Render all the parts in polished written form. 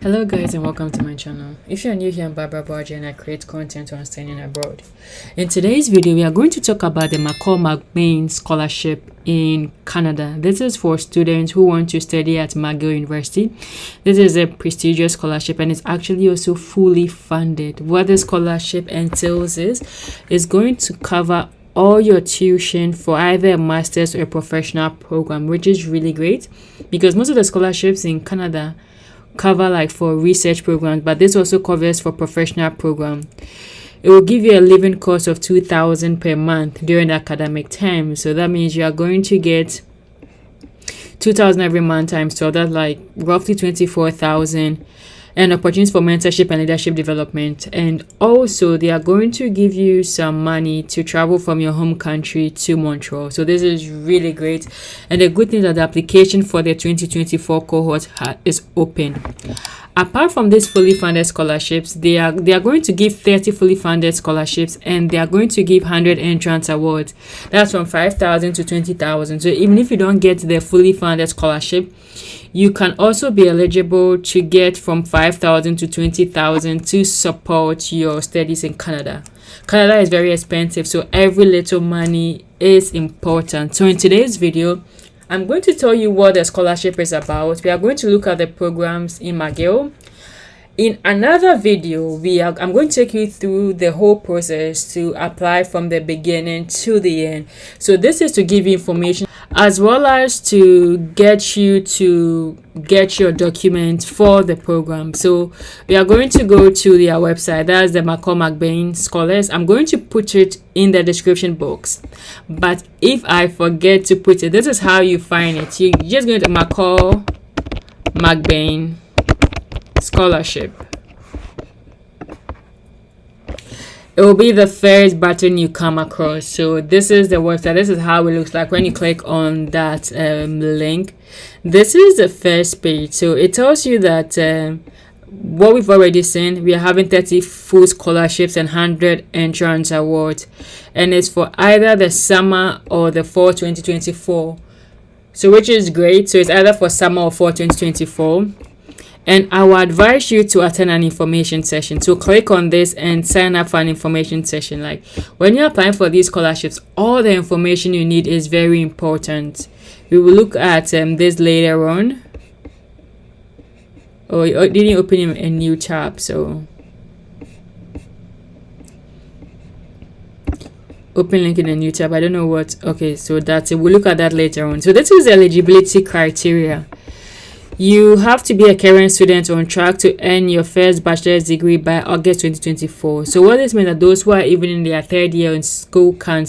Hello guys and welcome to my channel. If you're new here, I'm Aboagye and I create content on studying abroad. In today's video, we are going to talk about the McCall MacBain scholarship in Canada. This is for students who want to study at McGill University. This is a prestigious scholarship and it's actually also fully funded. What the scholarship entails is going to cover all your tuition for either a master's or a professional program, which is really great because most of the scholarships in Canada cover like for research programs, but this also covers for professional program. It will give you a living cost of $2,000 per month during the academic term. So that means you are going to get $2,000 every month times 12. That's like roughly $24,000, and opportunities for mentorship and leadership development. And also they are going to give you some money to travel from your home country to Montreal. So this is really great. And the good thing is that the application for the 2024 cohort is open. Apart from these fully funded scholarships, they are going to give 30 fully funded scholarships, and they are going to give 100 entrance awards. That's from $5,000 to $20,000. So even if you don't get the fully funded scholarship, you can also be eligible to get from $5,000 to $20,000 to support your studies in Canada. Canada is very expensive, so every little money is important. So in today's video, I'm going to tell you what the scholarship is about. We are going to look at the programs in McGill. In another video, I'm going to take you through the whole process to apply from the beginning to the end. So this is to give you information as well as to get you to get your document for the program. So we are going to go to their website. That's the McCall MacBain Scholars. I'm going to put it in the description box. But if I forget to put it, this is how you find it. You just go to McCall MacBain Scholarship. It will be the first button you come across. So this is the website. This is how it looks like when you click on that link. This is the first page. So it tells you that what we've already seen, we are having 30 full scholarships and 100 entrance awards, and it's for either the summer or the fall 2024. So which is great. So it's either for summer or fall 2024. And I will advise you to attend an information session. So click on this and sign up for an information session. Like when you're applying for these scholarships, all the information you need is very important. We will look at this later on. Oh, it didn't open a new tab, so open link in a new tab. I don't know what. Okay, so that's it. We'll look at that later on. So this is the eligibility criteria. You have to be a current student on track to earn your first bachelor's degree by August 2024. So what this means that those who are even in their third year in school can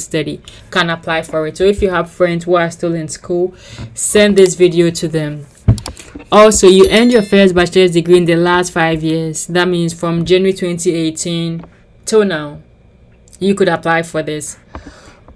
apply for it. So if you have friends who are still in school, send this video to them. Also, you earned your first bachelor's degree in the last 5 years. That means from January 2018 till now, you could apply for this.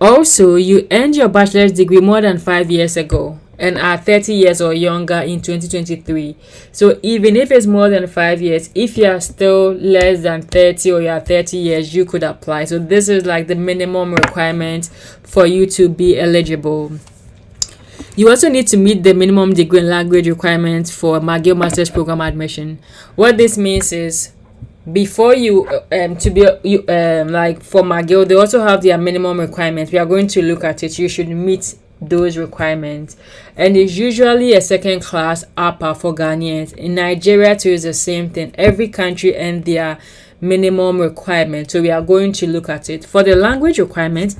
Also, you earned your bachelor's degree more than 5 years ago and are 30 years or younger in 2023. So even if it's more than 5 years, if you are still less than 30 or you are 30 years, you could apply. So this is like the minimum requirement for you to be eligible. You also need to meet the minimum degree and language requirements for McGill Master's Program admission. What this means is, before you like for McGill, they also have their minimum requirements. We are going to look at it. You should meet those requirements, and it's usually a second class upper for Ghanaians. In Nigeria too is the same thing. Every country and their minimum requirement, so we are going to look at it. For the language requirements,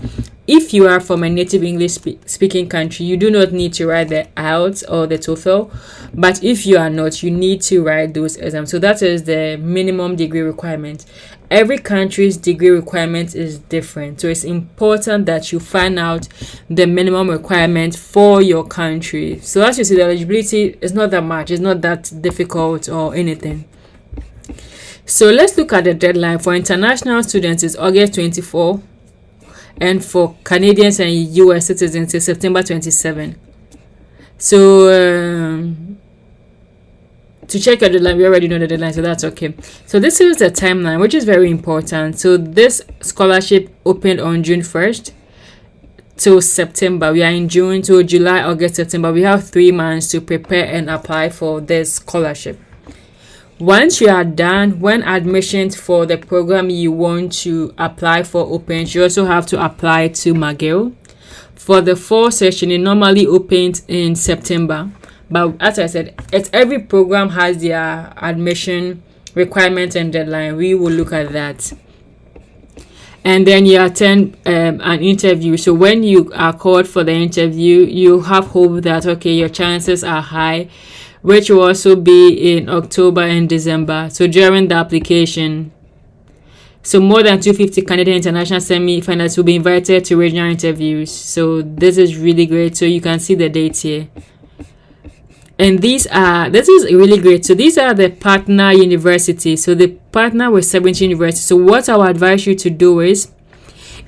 if you are from a native English speaking country, you do not need to write the IELTS or the TOEFL, but if you are not, you need to write those exams. So that is the minimum degree requirement. Every country's degree requirement is different, so it's important that you find out the minimum requirement for your country. So as you see, the eligibility is not that much, it's not that difficult or anything. So let's look at the deadline. For international students is August 24, and for Canadians and US citizens is September 27. So to check your deadline, we already know the deadline, so that's okay. So this is the timeline, which is very important. So this scholarship opened on June 1st till September. We are in June, to July, August, September. We have 3 months to prepare and apply for this scholarship. Once you are done, when admissions for the program you want to apply for opens, you also have to apply to McGill. For the fall session, it normally opens in September. But as I said, every program has their admission requirements and deadline. We will look at that. And then you attend an interview. So when you are called for the interview, you have hope that, okay, your chances are high, which will also be in October and December. So during the application, so more than 250 Canadian international semi-finalists will be invited to regional interviews. So this is really great. So you can see the dates here. And this is really great. So these are the partner universities. So they partner with 17 universities. So what I would advise you to do is,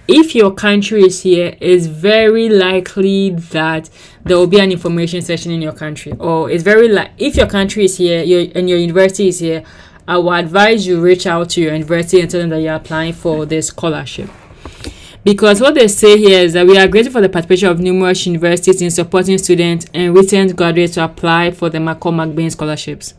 if your country is here, it's very likely that there will be an information session in your country. Or it's very if your country is here and your university is here, I will advise you reach out to your university and tell them that you're applying for this scholarship. Because what they say here is that we are grateful for the participation of numerous universities in supporting students and recent graduates to apply for the McCall MacBain scholarships.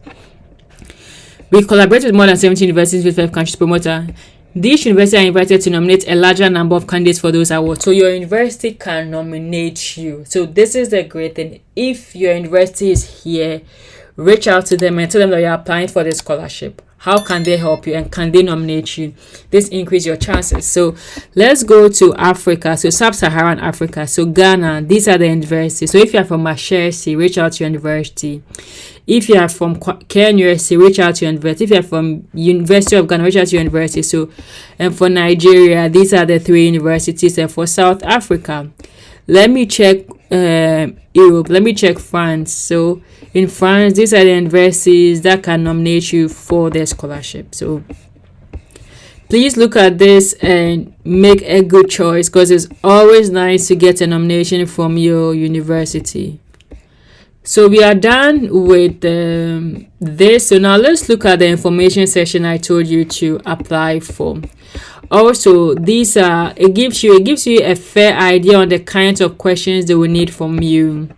We collaborate with more than 70 universities with 5 countries promoter. These universities are invited to nominate a larger number of candidates for those awards. So your university can nominate you. So this is the great thing. If your university is here, reach out to them and tell them that you're applying for this scholarship. How can they help you and can they nominate you? This increase your chances. So let's go to Africa. So sub-Saharan Africa. So Ghana, these are the universities. So if you are from Mashesi, reach out to your university. If you are from Kenya, reach out to your university. If you are from University of Ghana, reach out to your university. So, and for Nigeria, these are the 3 universities. And for South Africa, let me check Europe. Let me check France. So in France, these are the universities that can nominate you for their scholarship. So please look at this and make a good choice, because it's always nice to get a nomination from your university. So we are done with this. So now let's look at the information session I told you to apply for. Also, these it gives you a fair idea on the kinds of questions they will need from you.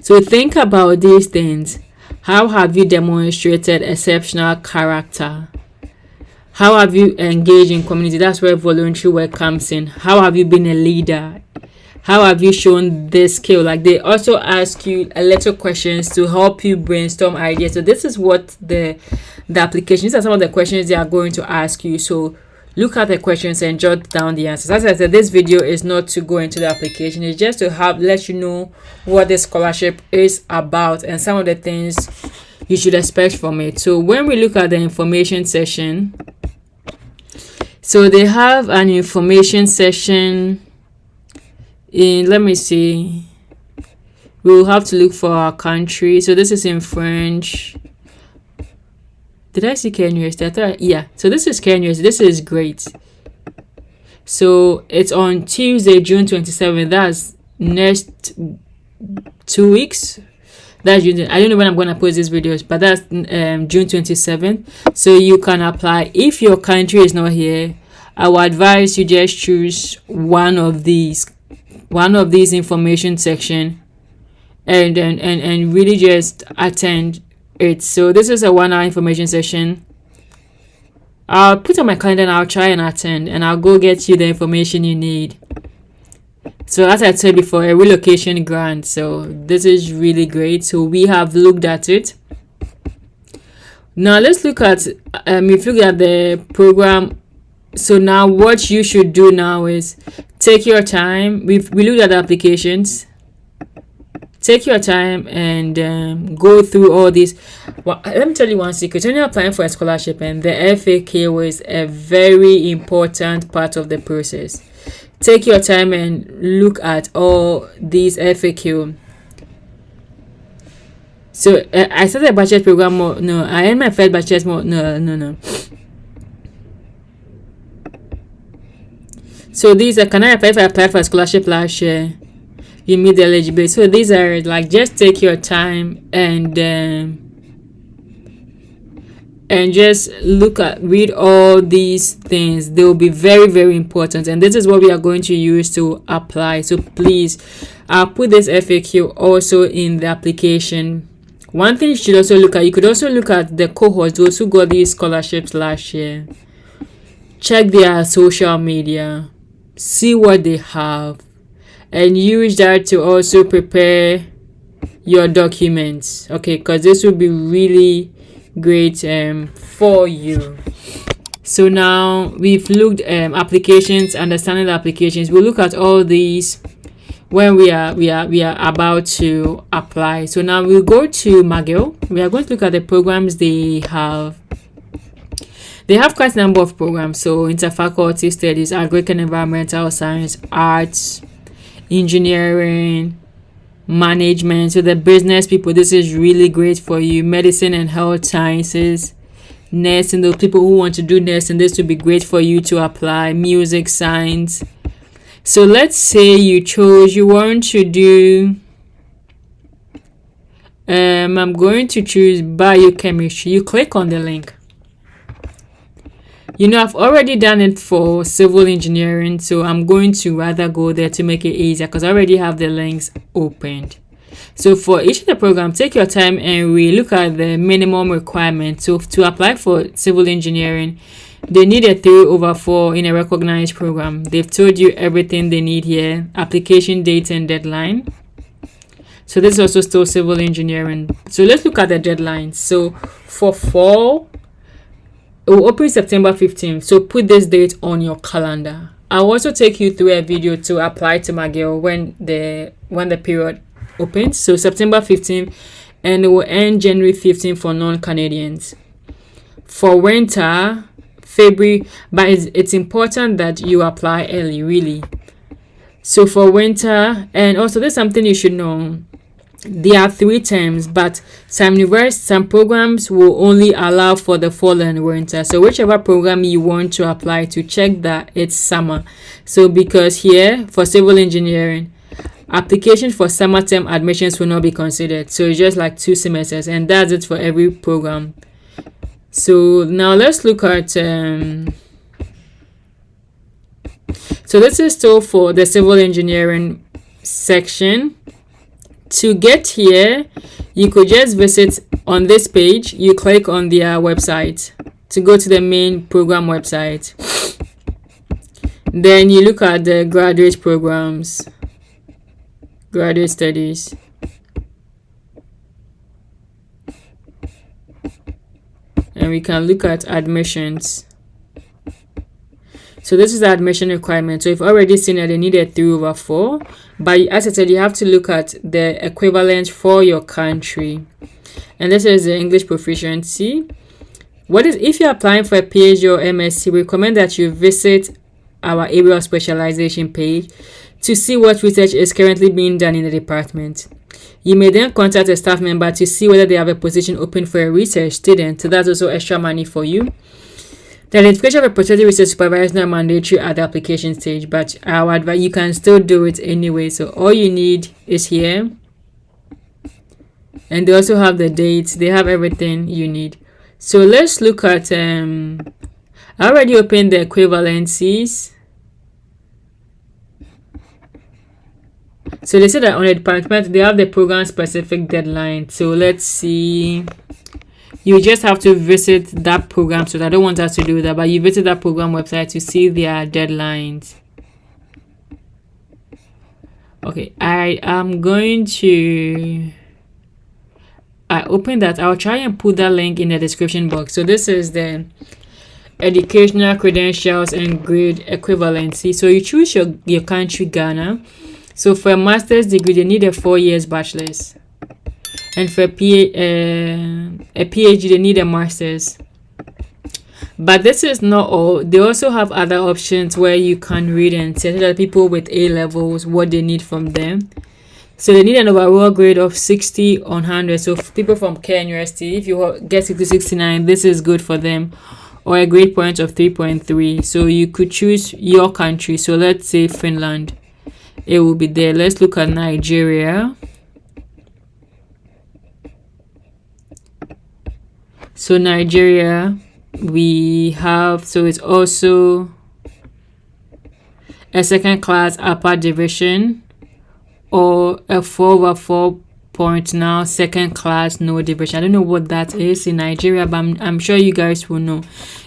So think about these things. How have you demonstrated exceptional character? How have you engaged in community? That's where voluntary work comes in. How have you been a leader? How have you shown this skill? Like, they also ask you a little questions to help you brainstorm ideas. So this is what the applications, these are some of the questions they are going to ask you. So look at the questions and jot down the answers. As I said, this video is not to go into the application. It's just to let you know what the scholarship is about and some of the things you should expect from it. So when we look at the information session, so they have an information session in, let me see, we will have to look for our country. So this is in French. Did I see Kenya? Yeah. So this is Kenya. This is great. So it's on Tuesday, June 27th. That's next 2 weeks. That's June. I don't know when I'm gonna post these videos, but that's June 27th. So you can apply. If your country is not here, I would advise you just choose one of these information section, and really just attend it. So this is a 1-hour information session. I'll put on my calendar and I'll try and attend, and I'll go get you the information you need. So as I said before, a relocation grant. So this is really great. So we have looked at it. Now let's look at if you look at the program. So now what you should do now is take your time. We looked at the applications. Take your time and go through all these. Well, let me tell you one secret. When you're applying for a scholarship, and the FAQ is a very important part of the process. Take your time and look at all these FAQ. So I started a bachelor's program. No, I end my first bachelor's. No. So these are, can I apply if I applied for a scholarship last year? You meet the eligibility. So these are like, just take your time and just read all these things. They will be very, very important, and this is what we are going to use to apply. So please, I'll put this FAQ also in the application One thing you should also look at, you could also look at the cohorts, those who got these scholarships last year. Check their social media, see what they have, and use that to also prepare your documents, okay, because this will be really great for you. So now we've looked applications, understanding the applications. We'll look at all these when we are about to apply. So now we'll go to McGill. We are going to look at the programs they have. They have quite a number of programs. So interfaculty studies, agric and environmental science, arts, engineering, management. So the business people, this is really great for you. Medicine and health sciences, nursing, those people who want to do nursing, this would be great for you to apply. Music, science. So let's say you want to do I'm going to choose biochemistry. You click on the link. I've already done it for civil engineering, so I'm going to rather go there to make it easier because I already have the links opened. So for each of the programs, take your time and we look at the minimum requirements. So to apply for civil engineering, they need a 3/4 in a recognized program. They've told you everything they need here. Application date and deadline. So this is also still civil engineering. So let's look at the deadlines. So for fall, it will open September 15th. So put this date on your calendar. I'll also take you through a video to apply to McGill when the period opens. So September 15th, and it will end January 15th for non-Canadians. For winter, February, but it's important that you apply early, really. So for winter, and also there's something you should know. There are 3 terms, but some programs will only allow for the fall and winter. So whichever program you want to apply to, check that it's summer. So because here for civil engineering, applications for summer term admissions will not be considered. So it's just like 2 semesters, and that's it for every program. So now let's look at so this is still for the civil engineering section. To get here, you could just visit on this page. You click on their website to go to the main program website. Then you look at the graduate programs, graduate studies. And we can look at admissions. So this is the admission requirement. So you've already seen that they need a 3/4. But as I said, you have to look at the equivalent for your country. And this is the English proficiency. If you're applying for a PhD or MSc, we recommend that you visit our area of specialization page to see what research is currently being done in the department. You may then contact a staff member to see whether they have a position open for a research student. So that's also extra money for you. The identification of a protected research supervisor is not mandatory at the application stage, but our advice, you can still do it anyway. So all you need is here. And they also have the dates. They have everything you need. So let's look at, I already opened the equivalencies. So they said that on the department, they have the program specific deadline. So let's see. You just have to visit that program. So I don't want us to do that, but you visit that program website to see their deadlines. Okay, I am going to open that. I'll try and put that link in the description box. So this is the educational credentials and grade equivalency. So you choose your country, Ghana. So for a master's degree, they need a 4 years bachelor's. And for a PhD, they need a master's. But this is not all. They also have other options where you can read and tell that people with A levels what they need from them. So they need an overall grade of 60 on 100. So people from Care University, if you get 69, this is good for them. Or a grade point of 3.3. So you could choose your country. So let's say Finland. It will be there. Let's look at Nigeria. So Nigeria, we have, so it's also a second class upper division or a 4/4 point now, second class, no deviation. I don't know what that is in Nigeria, but I'm sure you guys will know.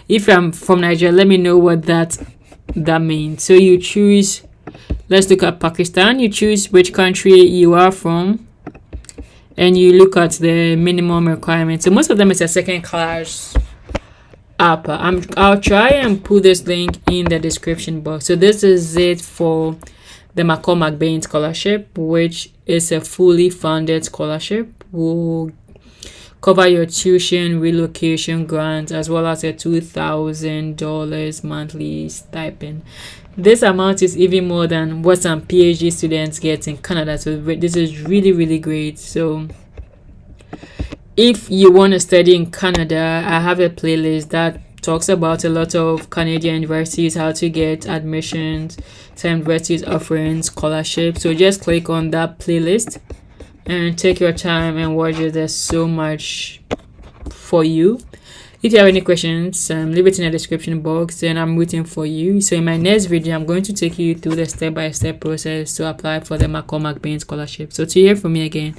If I'm from Nigeria, let me know what that means. So you choose, let's look at Pakistan. You choose which country you are from, and you look at the minimum requirements. So most of them is a second class upper. I'll try and put this link in the description box. So this is it for the McCall MacBain scholarship, which is a fully funded scholarship. Will cover your tuition, relocation grant, as well as a $2,000 monthly stipend. This amount is even more than what some PhD students get in Canada. So this is really, really great. So if you want to study in Canada, I have a playlist that talks about a lot of Canadian universities, how to get admissions, some universities offering scholarships. So just click on that playlist and take your time and watch it. There's so much for you. If you have any questions, leave it in the description box and I'm waiting for you. So in my next video, I'm going to take you through the step-by-step process to apply for the McCall MacBain scholarship. So to hear from me again,